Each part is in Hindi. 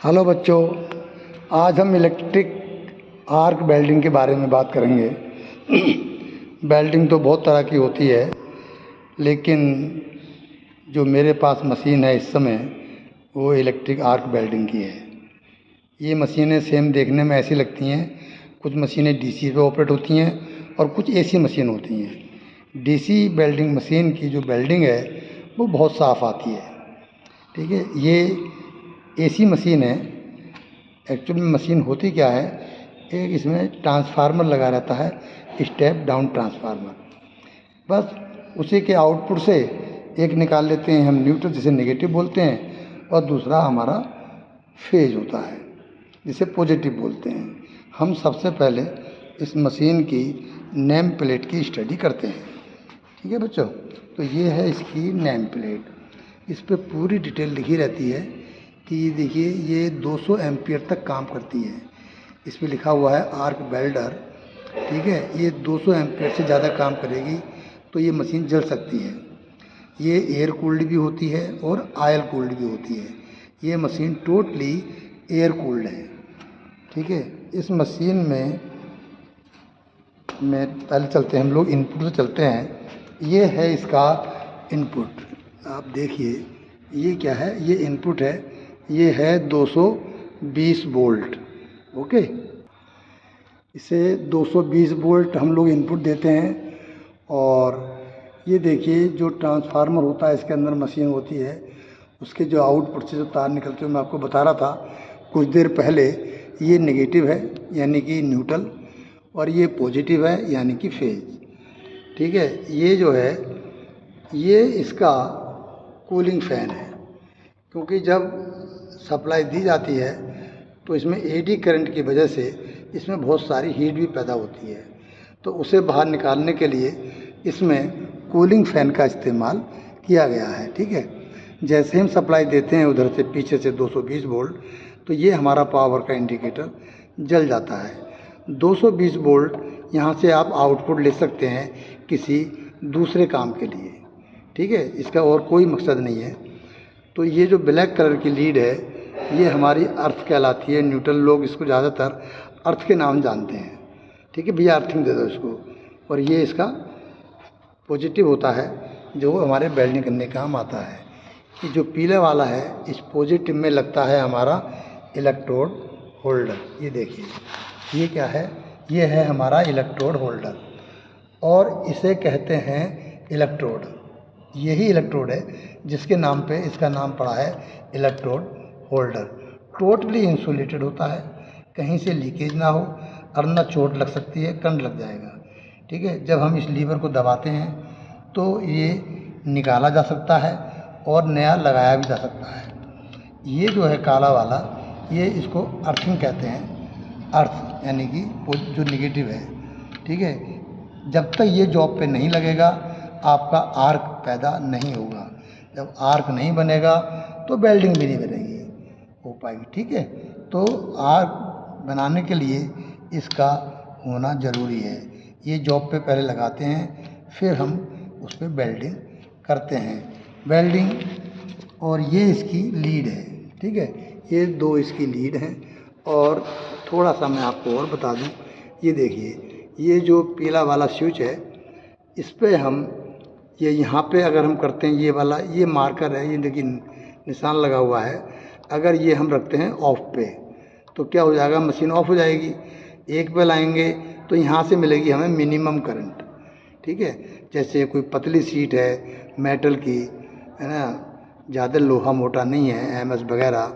हेलो बच्चों, आज हम इलेक्ट्रिक आर्क वेल्डिंग के बारे में बात करेंगे। वेल्डिंग तो बहुत तरह की होती है, लेकिन जो मेरे पास मशीन है इस समय वो इलेक्ट्रिक आर्क वेल्डिंग की है। ये मशीनें सेम देखने में ऐसी लगती हैं। कुछ मशीनें डीसी पे ऑपरेट होती हैं और कुछ एसी मशीन होती हैं। डीसी वेल्डिंग मशीन की जो वेल्डिंग है वो बहुत साफ़ आती है। ठीक है, ये एसी मशीन है। एक्चुअली में मशीन होती क्या है, एक इसमें ट्रांसफार्मर लगा रहता है, स्टेप डाउन ट्रांसफार्मर। बस उसी के आउटपुट से एक निकाल लेते हैं हम न्यूट्रल, जिसे नेगेटिव बोलते हैं, और दूसरा हमारा फेज होता है जिसे पॉजिटिव बोलते हैं। हम सबसे पहले इस मशीन की नेम प्लेट की स्टडी करते हैं। ठीक है बच्चों, तो ये है इसकी नेम प्लेट। इस पर पूरी डिटेल लिखी रहती है कि ये देखिए, ये 200 एम्पियर तक काम करती है। इस पर लिखा हुआ है आर्क वेल्डर। ठीक है, ये 200 एम्पियर से ज़्यादा काम करेगी तो ये मशीन जल सकती है। ये एयर कूल्ड भी होती है और ऑयल कूल्ड भी होती है। ये मशीन टोटली एयर कूल्ड है। ठीक है, इस मशीन में पहले चलते हैं हम लोग, इनपुट से चलते हैं। ये है इसका इनपुट। आप देखिए, ये क्या है, ये इनपुट है। ये है 220 वोल्ट। ओके, इसे 220 वोल्ट हम लोग इनपुट देते हैं। और ये देखिए, जो ट्रांसफार्मर होता है इसके अंदर मशीन होती है, उसके जो आउटपुट से जो तार निकलते हैं मैं आपको बता रहा था कुछ देर पहले। ये नेगेटिव है यानी कि न्यूट्रल, और ये पॉजिटिव है यानी कि फेज। ठीक है, ये जो है ये इसका कूलिंग फैन है, क्योंकि जब सप्लाई दी जाती है तो इसमें एडी करंट की वजह से इसमें बहुत सारी हीट भी पैदा होती है। तो उसे बाहर निकालने के लिए इसमें कूलिंग फैन का इस्तेमाल किया गया है। ठीक है, जैसे हम सप्लाई देते हैं उधर से पीछे से 220 वोल्ट, तो ये हमारा पावर का इंडिकेटर जल जाता है। 220 वोल्ट यहाँ से आप आउटपुट ले सकते हैं किसी दूसरे काम के लिए। ठीक है, इसका और कोई मकसद नहीं है। तो ये जो ब्लैक कलर की लीड है ये हमारी अर्थ कहलाती है। न्यूट्रल लोग इसको ज़्यादातर अर्थ के नाम जानते हैं। ठीक है भैया, अर्थिंग दे दो इसको। और ये इसका पॉजिटिव होता है जो हमारे वेल्डिंग करने का काम आता है। ये जो पीले वाला है, इस पॉजिटिव में लगता है हमारा इलेक्ट्रोड होल्डर। ये देखिए, ये क्या है, ये है हमारा इलेक्ट्रोड होल्डर, और इसे कहते हैं इलेक्ट्रोड। यही इलेक्ट्रोड है जिसके नाम पे इसका नाम पड़ा है इलेक्ट्रोड होल्डर। टोटली इंसुलेटेड होता है, कहीं से लीकेज ना हो, वरना चोट लग सकती है, करंट लग जाएगा। ठीक है, जब हम इस लीवर को दबाते हैं तो ये निकाला जा सकता है और नया लगाया भी जा सकता है। ये जो है काला वाला, ये इसको अर्थिंग कहते हैं। अर्थ यानी कि जो निगेटिव है। ठीक है, जब तक ये जॉब पे नहीं लगेगा आपका आर्क पैदा नहीं होगा। जब आर्क नहीं बनेगा तो वेल्डिंग भी नहीं बनेगी, हो पाएगी। ठीक है, तो आर्क बनाने के लिए इसका होना ज़रूरी है। ये जॉब पे पहले लगाते हैं, फिर हम उस पर वेल्डिंग करते हैं। वेल्डिंग, और ये इसकी लीड है। ठीक है, ये दो इसकी लीड हैं। और थोड़ा सा मैं आपको और बता दूं, ये देखिए, ये जो पीला वाला स्विच है, इस पर हम ये यहाँ पे अगर हम करते हैं, ये वाला ये मार्कर है, ये देखिए निशान लगा हुआ है। अगर ये हम रखते हैं ऑफ पे तो क्या हो जाएगा, मशीन ऑफ हो जाएगी। एक पे लाएंगे तो यहाँ से मिलेगी हमें मिनिमम करंट। ठीक है, जैसे कोई पतली सीट है मेटल की, है ना, ज़्यादा लोहा मोटा नहीं है, एमएस वगैरह,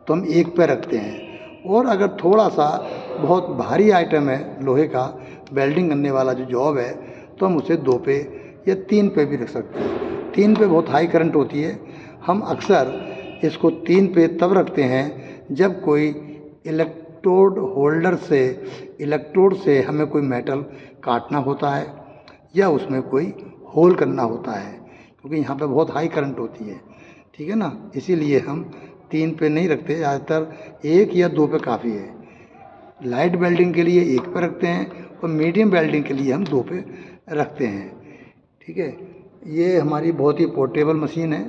तो हम एक पे रखते हैं। और अगर थोड़ा सा बहुत भारी आइटम है लोहे का, वेल्डिंग करने वाला जो जॉब है, तो हम उसे 2 पे या 3 पे भी रख सकते हैं। 3 पे बहुत हाई करंट होती है। हम अक्सर इसको 3 पे तब रखते हैं जब कोई इलेक्ट्रोड से हमें कोई मेटल काटना होता है या उसमें कोई होल करना होता है, क्योंकि यहाँ पे बहुत हाई करंट होती है। ठीक है ना, इसीलिए हम 3 पे नहीं रखते, ज़्यादातर 1 या 2 पे काफ़ी है। लाइट वेल्डिंग के लिए 1 पे रखते हैं और मीडियम वेल्डिंग के लिए हम 2 पे रखते हैं। ठीक है, ये हमारी बहुत ही पोर्टेबल मशीन है।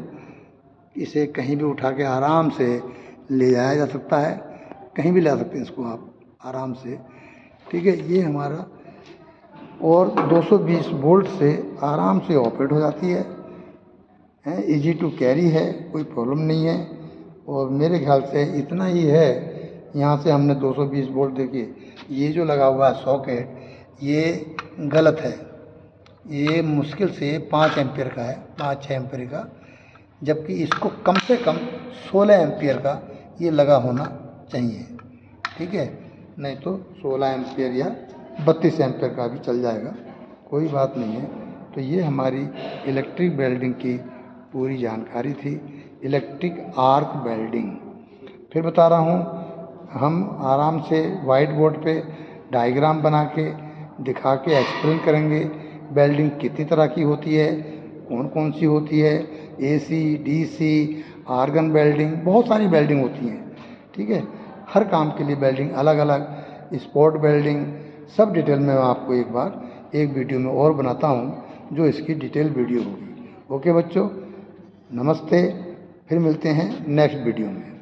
इसे कहीं भी उठा के आराम से ले जाया जा सकता है, कहीं भी ला सकते हैं इसको आप आराम से। ठीक है, ये हमारा, और 220 वोल्ट से आराम से ऑपरेट हो जाती है, ईजी टू कैरी है, कोई प्रॉब्लम नहीं है। और मेरे ख्याल से इतना ही है। यहाँ से हमने 220 वोल्ट, देखिए ये जो लगा हुआ है सॉकेट, ये गलत है, ये मुश्किल से 5 एम्पियर का है, 5-6 एम्पियर का, जबकि इसको कम से कम 16 एम्पियर का ये लगा होना चाहिए। ठीक है, नहीं तो 16 एम्पियर या 32 एम्पियर का भी चल जाएगा, कोई बात नहीं है। तो ये हमारी इलेक्ट्रिक वेल्डिंग की पूरी जानकारी थी, इलेक्ट्रिक आर्क वेल्डिंग। फिर बता रहा हूँ, हम आराम से वाइट बोर्ड पे डायग्राम बना के दिखा के एक्सप्लेन करेंगे वेल्डिंग कितनी तरह की होती है, कौन कौन सी होती है, AC, DC, आर्गन वेल्डिंग, बहुत सारी वेल्डिंग होती हैं। ठीक है, हर काम के लिए वेल्डिंग अलग अलग, स्पॉट वेल्डिंग, सब डिटेल में मैं आपको एक बार एक वीडियो में और बनाता हूँ, जो इसकी डिटेल वीडियो होगी। ओके बच्चों, नमस्ते, फिर मिलते हैं नेक्स्ट वीडियो में।